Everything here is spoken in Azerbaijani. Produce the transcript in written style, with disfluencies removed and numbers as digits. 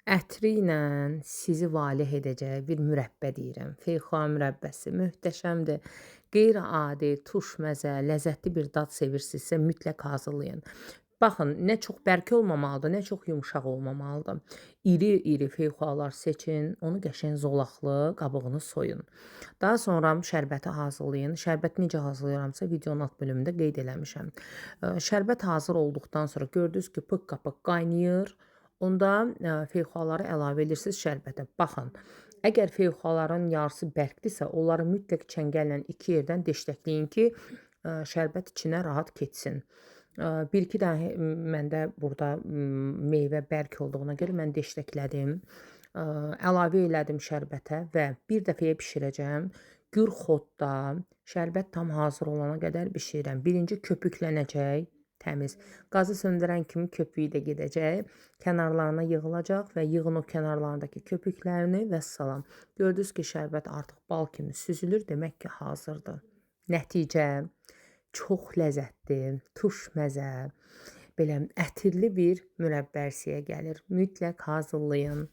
Ətri ilə sizi valeh edəcək bir mürəbbə deyirəm. Feyxua mürəbbəsi möhtəşəmdir. Qeyri-adi, tuş məzə, ləzzətli bir dad sevirsinizsə mütləq hazırlayın. Baxın, nə çox bərk olmamalıdır, nə çox yumşaq olmamalıdır. İri-iri feyxualar seçin, onu qəşəng zolaqlı qabığını soyun. Daha sonra şərbəti hazırlayın. Şərbəti necə hazırlayıramsa videonun alt bölümündə qeyd eləmişəm. Şərbət hazır olduqdan sonra gördünüz ki, pıqq-pıqq qaynayır. Onda feyxuaları əlavə edirsiniz şərbətə. Baxın, əgər feyxuaların yarısı bərkdirsə, onları mütləq çəngəllə 2 yerdən deşləkləyin ki, şərbət içinə rahat keçsin. 1-2 dənə məndə burada meyvə bərk olduğuna görə mən deşləklədim. Əlavə elədim şərbətə və bir dəfəyə bişirəcəm. Gür xodda şərbət tam hazır olana qədər bişirirəm. Birinci köpüklənəcək, təmiz. Qazı söndürən kimi köpüyü də gedəcək. Kənarlarına yığılacaq və yığın o kənarlarındakı köpüklərini vəssalam. Gördünüz ki, şərbət artıq bal kimi süzülür, demək ki, hazırdır. Nəticə çox ləzzətli, tuş məzə, belə ətirli bir mürəbbəsiyə gəlir. Mütləq hazırlayın.